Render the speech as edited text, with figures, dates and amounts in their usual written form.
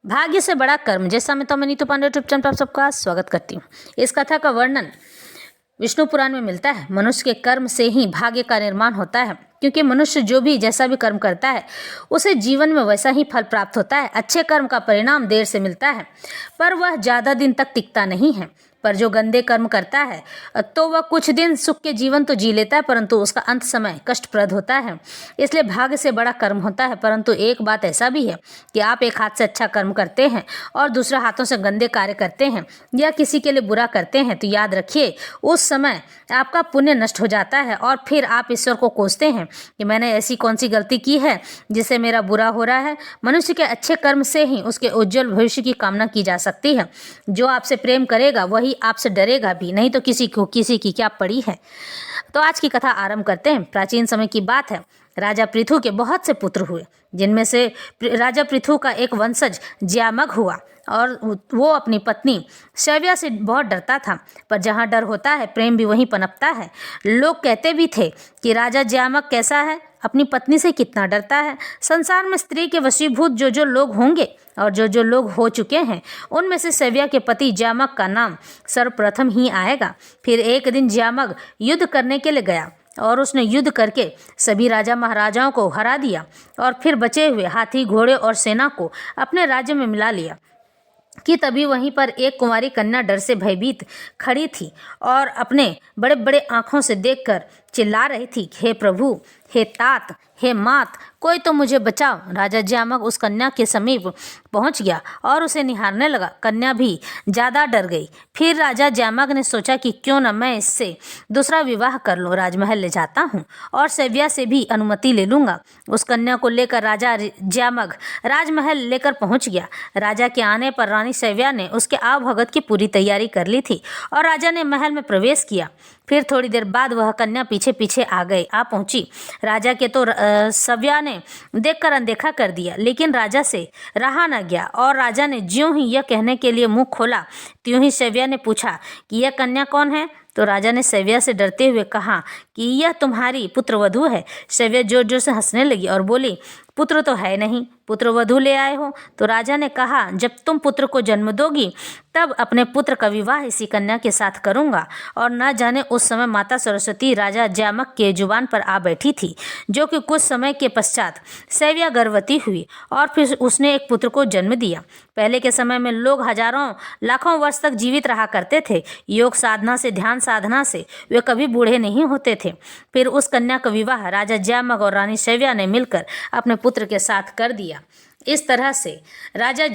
भाग्य से बड़ा कर्म। जैसा मैं नीतू पांडे यूट्यूब चैनल पर आप सबका स्वागत करती हूँ। इस कथा का वर्णन विष्णु पुराण में मिलता है। मनुष्य के कर्म से ही भाग्य का निर्माण होता है, क्योंकि मनुष्य जो भी जैसा भी कर्म करता है उसे जीवन में वैसा ही फल प्राप्त होता है। अच्छे कर्म का परिणाम देर से मिलता है, पर वह ज़्यादा दिन तक टिकता नहीं है। पर जो गंदे कर्म करता है तो वह कुछ दिन सुख के जीवन तो जी लेता है, परंतु उसका अंत समय कष्टप्रद होता है। इसलिए भाग्य से बड़ा कर्म होता है। परंतु एक बात ऐसा भी है कि आप एक हाथ से अच्छा कर्म करते हैं और दूसरे हाथों से गंदे कार्य करते हैं या किसी के लिए बुरा करते हैं, तो याद रखिए उस समय आपका पुण्य नष्ट हो जाता है और फिर आप ईश्वर को कोसते हैं कि मैंने ऐसी कौन सी गलती की है जिससे मेरा बुरा हो रहा है। मनुष्य के अच्छे कर्म से ही उसके उज्जवल भविष्य की कामना की जा सकती है। जो आपसे प्रेम करेगा वही आपसे डरेगा भी, नहीं तो किसी की क्या पड़ी है। तो आज की कथा आरंभ करते हैं। प्राचीन समय की बात है। राजा पृथु के बहुत से पुत्र हुए, जिनमें से राजा पृथु का एक वंशज ज्यामघ हुआ और वो अपनी पत्नी शैव्या से बहुत डरता था। पर जहाँ डर होता है प्रेम भी वहीं पनपता है। लोग कहते भी थे कि राजा ज्यामघ कैसा है, अपनी पत्नी से कितना डरता है। संसार में स्त्री के वशीभूत जो लोग होंगे और जो लोग हो चुके हैं, उनमें से शैव्या के पति ज्यामघ का नाम सर्वप्रथम ही आएगा। फिर एक दिन ज्यामघ युद्ध करने के लिए गया और उसने युद्ध करके सभी राजा महाराजाओं को हरा दिया और फिर बचे हुए हाथी घोड़े और सेना को अपने राज्य में मिला लिया कि तभी वहीं पर एक कुंवारी कन्या डर से भयभीत खड़ी थी और अपने बड़े बड़े आंखों से देखकर चिल्ला रही थी, हे प्रभु, हे तात, हे मात, कोई तो मुझे बचाओ। राजा ज्यामघ उस कन्या के समीप पहुंच गया और उसे निहारने लगा। कन्या भी ज़्यादा डर गई। फिर राजा ज्यामघ ने सोचा कि क्यों न मैं इससे दूसरा विवाह कर लूँ। राजमहल ले जाता हूँ और शैव्या से भी अनुमति ले लूँगा। उस कन्या को लेकर राजा ज्यामघ राजमहल लेकर पहुँच गया। राजा के आने पर रानी शैव्या ने उसके आवभगत की पूरी तैयारी कर ली थी और राजा ने महल में प्रवेश किया। फिर थोड़ी देर बाद वह कन्या पीछे पीछे आ पहुंची। राजा के तो शैव्या ने देखकर अनदेखा कर दिया, लेकिन राजा से रहा न गया और राजा ने ज्यों ही यह कहने के लिए मुंह खोला, त्यों ही शैव्या ने पूछा कि यह कन्या कौन है। तो राजा ने शैव्या से डरते हुए कहा कि यह तुम्हारी पुत्रवधू है। शैव्या जोर जोर से हंसने लगी और बोली, पुत्र तो है नहीं, पुत्रवधू ले आए हो। तो राजा ने कहा, जब तुम पुत्र को जन्म दोगी तब अपने पुत्र का विवाह इसी कन्या के साथ करूंगा। और न जाने उस समय माता सरस्वती राजा ज्यामघ के जुबान पर आ बैठी थी, जो कि कुछ समय के पश्चात शैव्या गर्भवती हुई और फिर उसने एक पुत्र को जन्म दिया। पहले के समय में लोग हजारों लाखों वर्ष तक जीवित रहा करते थे। योग साधना से, ध्यान साधना से वे कभी बूढ़े नहीं होते थे। फिर उस कन्या का विवाह राजा ज्यामघ और रानी शैव्या ने मिलकर अपने पुत्र के साथ कर दिया। इस तरह से राजा